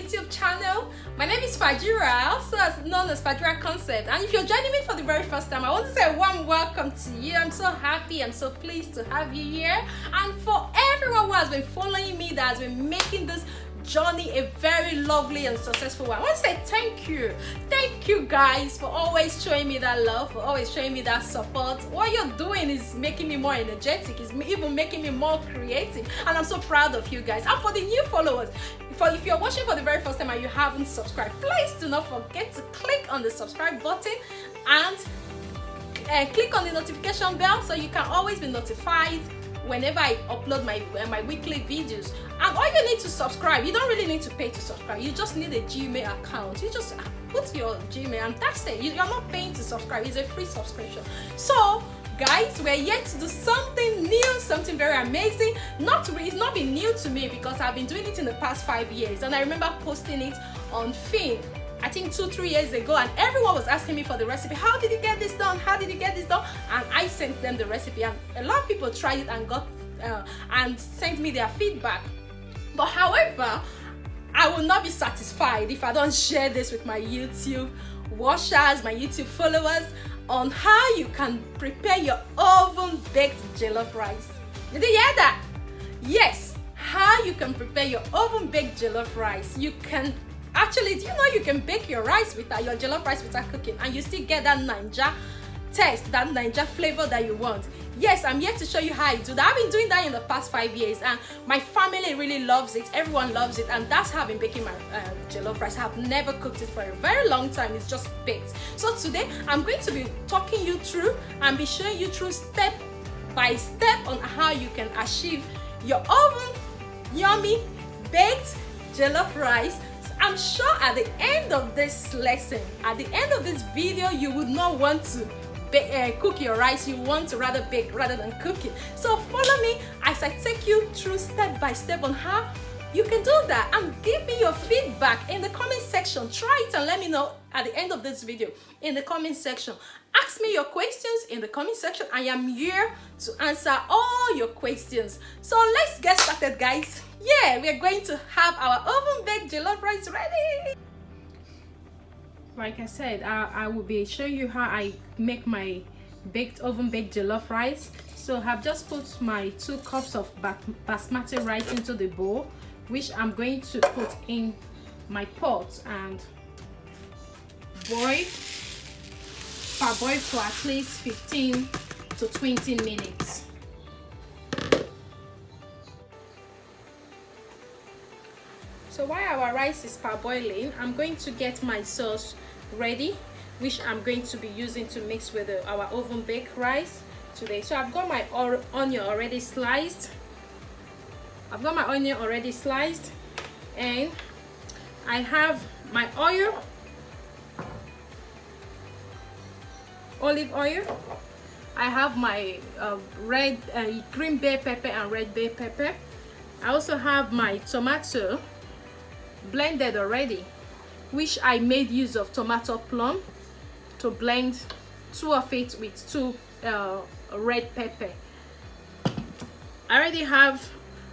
YouTube channel. My name is Fajira, also known as Fajira Concept. And if you're joining me for the very first time, I want to say a warm welcome to you. I'm so happy, I'm so pleased to have you here. And for everyone who has been following me, that has been making this journey a very lovely and successful one, I want to say thank you. Thank you guys for always showing me that love, for always showing me that support. What you're doing is making me more energetic, it's even making me more creative, and I'm so proud of you guys. And for the new followers, if you're watching for the very first time and you haven't subscribed, please do not forget to click on the subscribe button and click on the notification bell so you can always be notified whenever I upload my weekly videos. And all you need to subscribe, you don't really need to pay to subscribe, you just need a Gmail account. You just put your Gmail and that's it. You're not paying to subscribe, it's a free subscription. So guys, we're yet to do something new, something very amazing. It's not been new to me because I've been doing it in the past 5 years, and I remember posting it on Thyme, I think 2-3 years ago, and everyone was asking me for the recipe. How did you get this done? How did you get this done? And I sent them the recipe, and a lot of people tried it and got and sent me their feedback. But however, I will not be satisfied if I don't share this with my YouTube watchers, my YouTube followers, on how you can prepare your oven baked jollof rice. Did you hear that? Yes, how you can prepare your oven baked jollof rice. You can actually, do you know you can bake your rice without your jollof rice without cooking, and you still get that Niger taste, that Niger flavor that you want? Yes, I'm here to show you how I do that. I've been doing that in the past 5 years, and my family really loves it. Everyone loves it, and that's how I've been baking my jollof rice. I've never cooked it for a very long time. It's just baked. So today I'm going to be talking you through and be showing you through step by step on how you can achieve your oven yummy baked jollof rice. I'm sure at the end of this lesson, at the end of this video, you would not want to cook your rice. You want to rather bake rather than cook it. So follow me as I take you through step by step on how you can do that, and give me your feedback in the comment section. Try it and let me know at the end of this video in the comment section. Ask me your questions in the comment section. I am here to answer all your questions. So let's get started, guys. Yeah, we are going to have our oven baked jollof rice ready. Like I said, I will be showing you how I make my oven baked jollof rice. So I've just put my 2 cups of basmati rice into the bowl, which I'm going to put in my pot and boil for at least 15 to 20 minutes. So while our rice is parboiling, I'm going to get my sauce ready, which I'm going to be using to mix with our oven baked rice today. So I've got my onion already sliced. And I have my olive oil. I have my green bell pepper and red bell pepper. I also have my tomato blended already, which I made use of tomato plum to blend 2 of it with 2 red pepper. I already have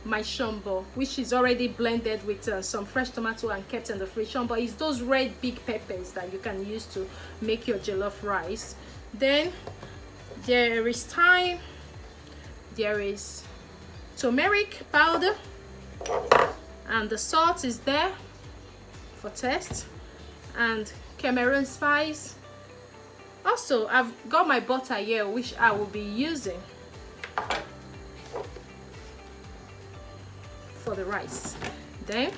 my shumbor, which is already blended with some fresh tomato and kept in the fridge. Shumbor is those red big peppers that you can use to make your jollof rice. Then there is thyme, there is turmeric powder, and the salt is there for taste, and Cameroon spice. Also, I've got my butter here, which I will be using for the rice. Then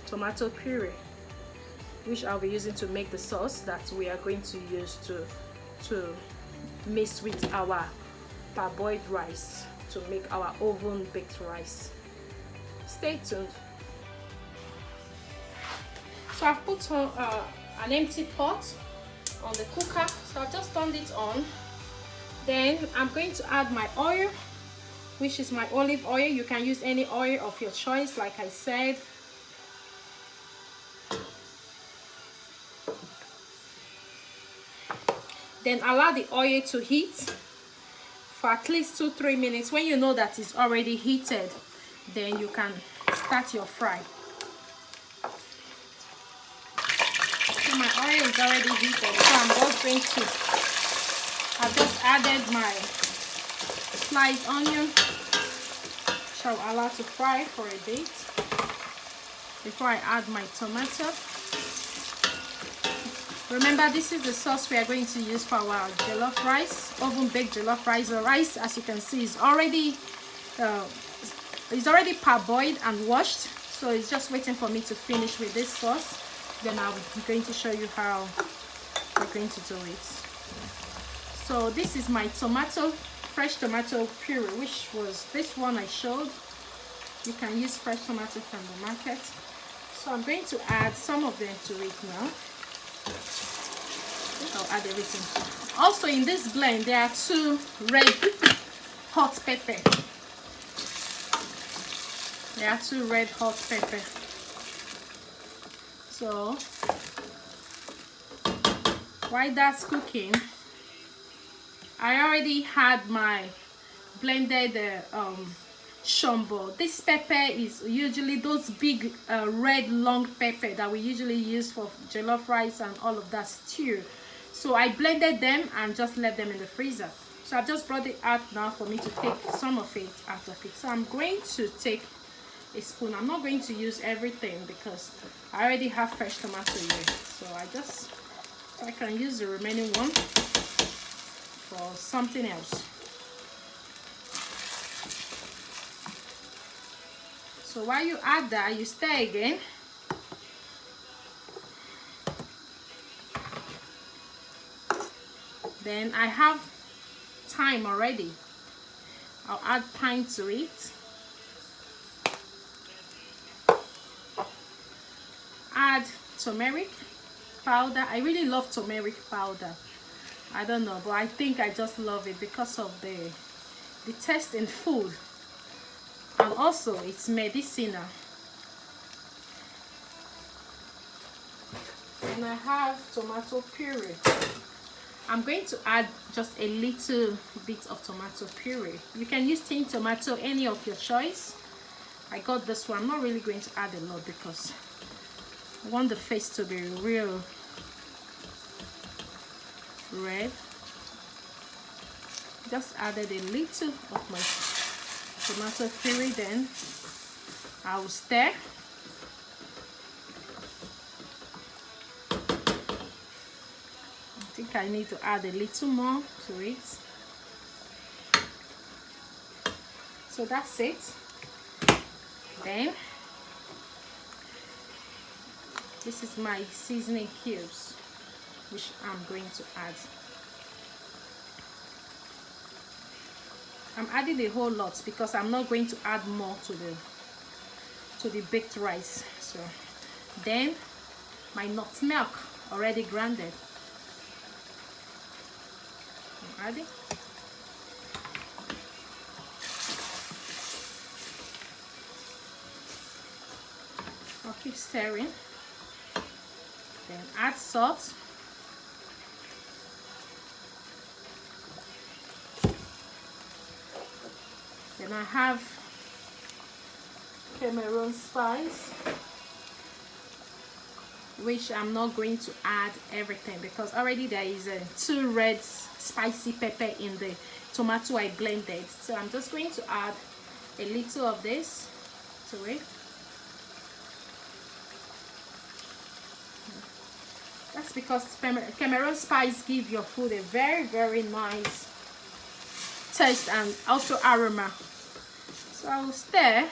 tomato puree, which I'll be using to make the sauce that we are going to use to mix with our parboiled rice to make our oven baked rice. Stay tuned. So I've put on an empty pot on the cooker, so I've just turned it on. Then I'm going to add my oil, which is my olive oil. You can use any oil of your choice, like I said. Then allow the oil to heat for at least 2-3 minutes. When you know that it's already heated, then you can start your fry. oil is already heated, so I'm just going to, I've just added my sliced onion, which I'll allow to fry for a bit before I add my tomato. Remember, this is the sauce we are going to use for our jollof rice, oven baked jollof rice. The rice, as you can see, is already parboiled and washed, so it's just waiting for me to finish with this sauce. Then I'm going to show you how we're going to do it. So this is my tomato, fresh tomato puree, which was this one I showed. You can use fresh tomato from the market. So I'm going to add some of them to it now. I'll add everything. Also in this blend there are 2 red hot pepper. There are 2 red hot pepper. So while that's cooking, I already had my blended shumbor. This pepper is usually those big red long pepper that we usually use for jollof rice and all of that stew. So I blended them and just left them in the freezer. So I've just brought it out now for me to take some of it out of it. So I'm going to take a spoon. I'm not going to use everything because I already have fresh tomato here. So I can use the remaining one for something else. So while you add that, you stir again. Then I have thyme already. I'll add thyme to it. Add turmeric powder. I really love turmeric powder. I don't know, but I think I just love it because of the taste in food, and also it's medicinal. And I have tomato puree. I'm going to add just a little bit of tomato puree. You can use tin tomato, any of your choice. I got this one. I'm not really going to add a lot because I want the face to be real red. Just added a little of my tomato puree, then I will stir. I think I need to add a little more to it. So that's it. Then this is my seasoning cubes, which I'm going to add. I'm adding a whole lot because I'm not going to add more to the baked rice. So then my nutmeg already grounded. I'm adding. I'll keep stirring. Then add salt. Then I have Cameroon spice, which I'm not going to add everything because already there is 2 red spicy pepper in the tomato I blended. So I'm just going to add a little of this to it. That's because Cameroon spice gives your food a very, very nice taste and also aroma. So I will stir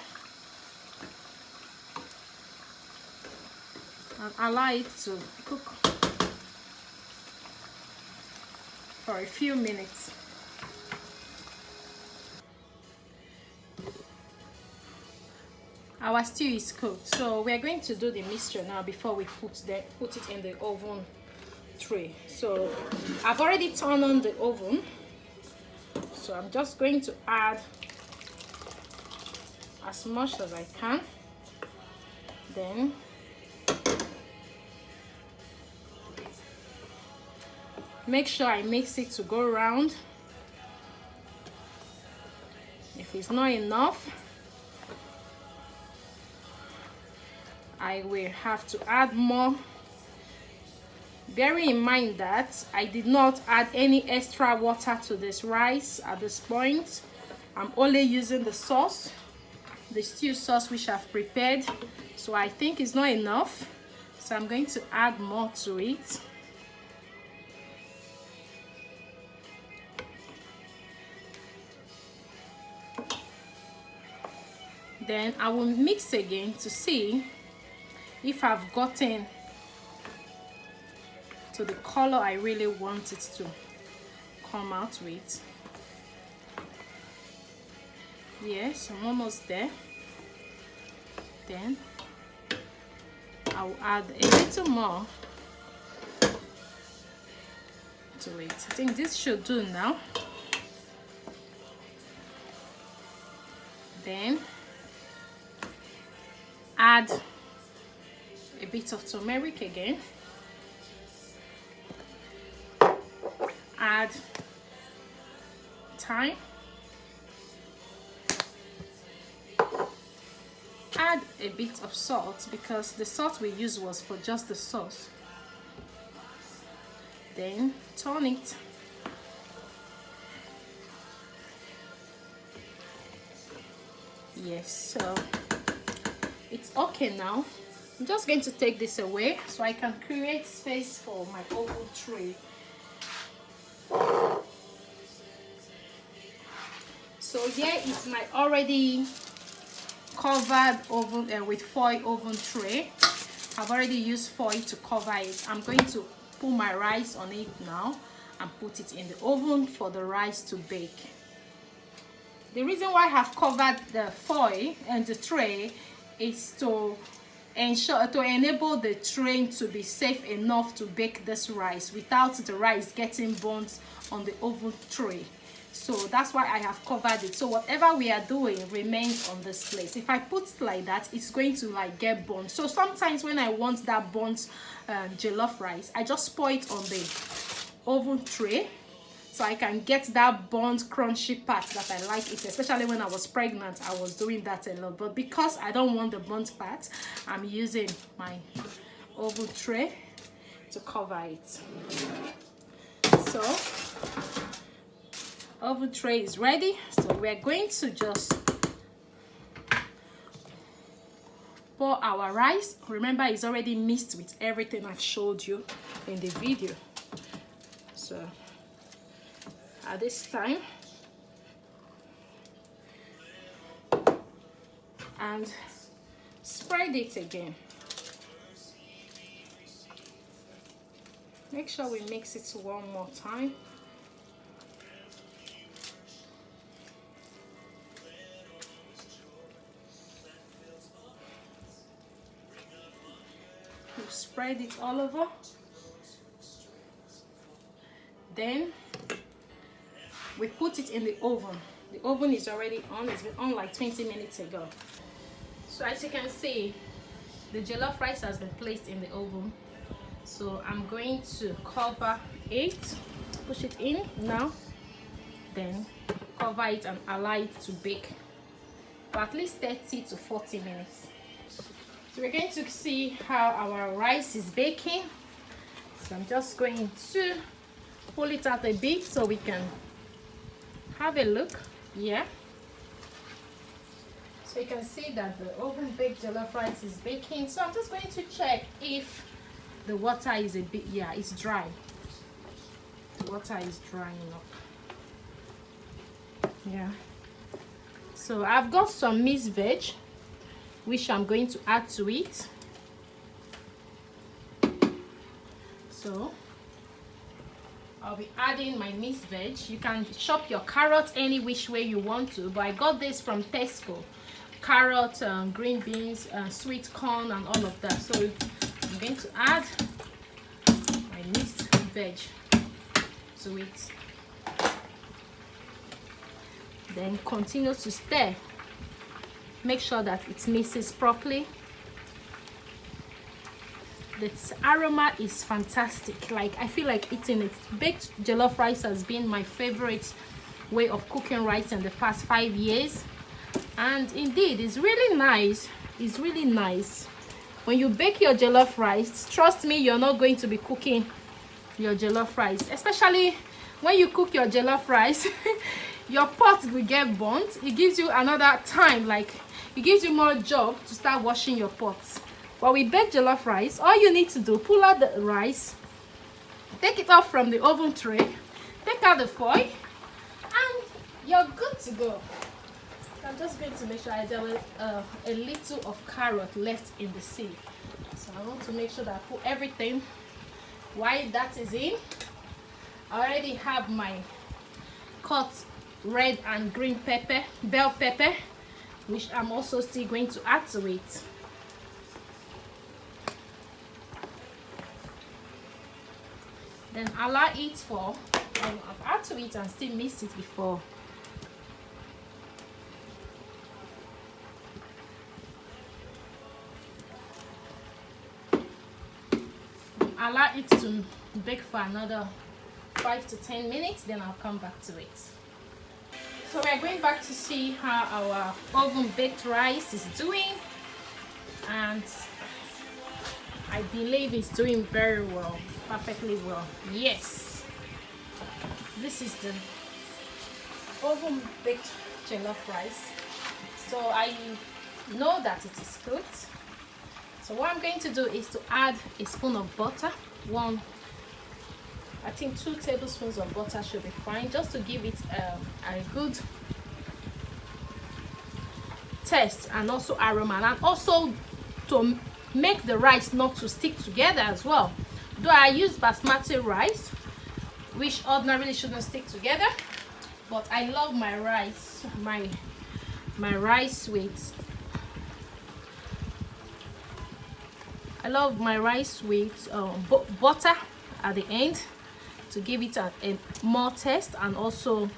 and allow it to cook for a few minutes. Our stew is cooked, so we are going to do the mixture now before we put it in the oven tray. So I've already turned on the oven, so I'm just going to add as much as I can. Then make sure I mix it to go round. If it's not enough, I will have to add more bearing in mind that I did not add any extra water to this rice at this point. I'm only using the sauce, the stew sauce which I've prepared, so I think it's not enough, so I'm going to add more to it. Then I will mix again to see if I've gotten to the color I really want it to come out with. Yes, I'm almost there. Then I'll add a little more to it. I think this should do now. Then add a bit of turmeric again. Add thyme. Add a bit of salt because the salt we used was for just the sauce. Then turn it. Yes, so it's okay now. I'm just going to take this away so I can create space for my oven tray. So here is my already covered oven with foil oven tray. I've already used foil to cover it. I'm going to put my rice on it now and put it in the oven for the rice to bake. The reason why I have covered the foil and the tray is to enable the tray to be safe enough to bake this rice without the rice getting burnt on the oven tray. So that's why I have covered it, so whatever we are doing remains on this place. If I put it like that, it's going to like get burnt. So sometimes when I want that burnt jollof rice, I just pour it on the oven tray so I can get that burnt crunchy part that I like it. Especially when I was pregnant, I was doing that a lot, but because I don't want the burnt part, I'm using my oven tray to cover it. So oven tray is ready, so we're going to just pour our rice. Remember, it's already mixed with everything I've showed you in the video. So at this time, and spread it again. Make sure we mix it one more time. You spread it all over. Then we put it in the oven. The oven is already on. It's been on like 20 minutes ago. So as you can see, the jollof rice has been placed in the oven. So I'm going to cover it, push it in now, then cover it and allow it to bake for at least 30 to 40 minutes. So we're going to see how our rice is baking. So I'm just going to pull it out a bit so we can have a look. Yeah, so you can see that the oven baked jollof rice is baking. So I'm just going to check if the water is a bit, yeah, it's dry. The water is drying up. Yeah, so I've got some mixed veg which I'm going to add to it. So I'll be adding my mixed veg. You can chop your carrots any which way you want to, but I got this from Tesco. Carrot, green beans, sweet corn, and all of that. So I'm going to add my mixed veg to it. Then continue to stir. Make sure that it mixes properly. This aroma is fantastic. Like, I feel like eating it. Baked jollof rice has been my favorite way of cooking rice in the past 5 years, and indeed it's really nice. It's really nice. when you bake your jollof rice, trust me, you're not going to be cooking your jollof rice, especially when you cook your jollof rice. Your pot will get burnt. It gives you another time, like it gives you more job to start washing your pots. But we bake jollof rice, all you need to do, pull out the rice, take it off from the oven tray, take out the foil, and you're good to go. I'm just going to make sure there was a little of carrot left in the seed, so I want to make sure that I put everything while that is in. I already have my cut red and green pepper, bell pepper, which I'm also still going to add to it. Then allow it for, I'll add to it and still mix it before. Allow it to bake for another 5 to 10 minutes, then I'll come back to it. So we're going back to see how our oven baked rice is doing, and I believe it's doing very well, perfectly well. Yes, this is the oven baked jollof rice, so I know that it is cooked. So what I'm going to do is to add a spoon of butter, I think 2 tablespoons of butter should be fine, just to give it a good taste and also aroma, and also to make the rice not to stick together as well. Though I use basmati rice, which ordinarily shouldn't stick together, but I love my rice, my rice with, I love my rice with butter at the end to give it a more taste and also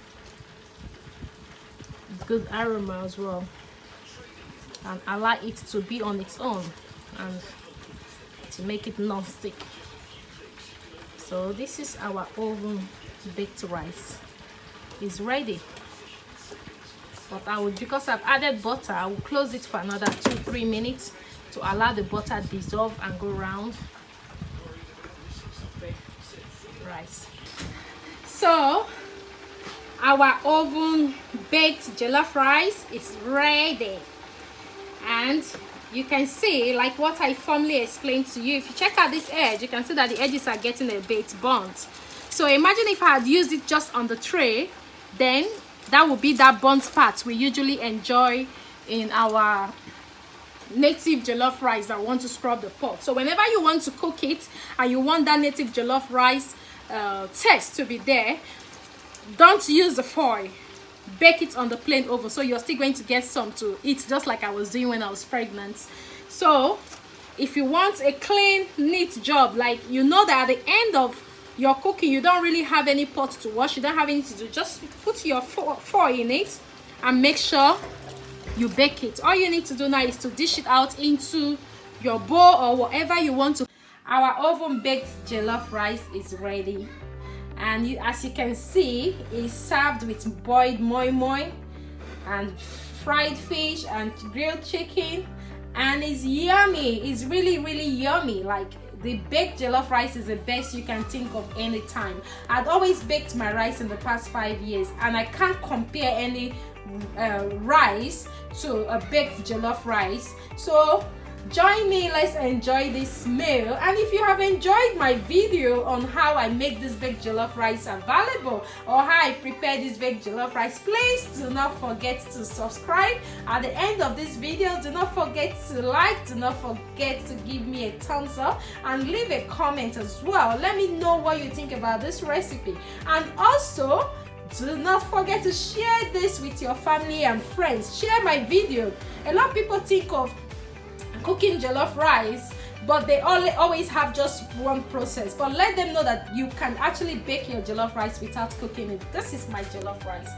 good aroma as well, and allow it to be on its own and to make it non-stick. So this is our oven baked rice. It's ready, but I will, because I've added butter, I will close it for another 2-3 minutes to allow the butter dissolve and go round rice. So our oven baked jollof rice is ready, and you can see, like what I formally explained to you, if you check out this edge, you can see that the edges are getting a bit burnt. So imagine if I had used it just on the tray, then that would be that burnt part we usually enjoy in our native jollof rice that want to scrub the pot. So whenever you want to cook it and you want that native jollof rice taste to be there, don't use the foil, bake it on the plain oven, so you're still going to get some to eat, just like I was doing when I was pregnant. So if you want a clean, neat job, like you know that at the end of your cooking you don't really have any pot to wash, you don't have anything to do, just put your foil in it and make sure you bake it. All you need to do now is to dish it out into your bowl or whatever you want to. Our oven baked jollof rice is ready, and as you can see, it's served with boiled moi moi and fried fish and grilled chicken, and it's yummy. It's really yummy. Like, the baked jollof rice is the best you can think of any time. I'd always baked my rice in the past 5 years, and I can't compare any rice to a baked jollof rice. So join me, let's enjoy this meal. And if you have enjoyed my video on how I make this baked jollof rice available, or how I prepare this baked jollof rice, please do not forget to subscribe. At the end of this video, do not forget to like, do not forget to give me a thumbs up, and leave a comment as well. Let me know what you think about this recipe, and also do not forget to share this with your family and friends. Share my video. A lot of people think of cooking jollof rice, but they always have just one process. But let them know that you can actually bake your jollof rice without cooking it. This is my jollof rice.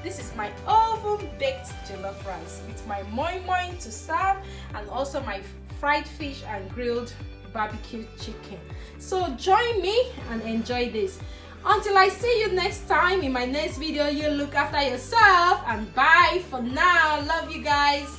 This is my oven baked jollof rice with my moi moi to serve, and also my fried fish and grilled barbecue chicken. So join me and enjoy this. Until I see you next time in my next video, you look after yourself, and bye for now. Love you guys.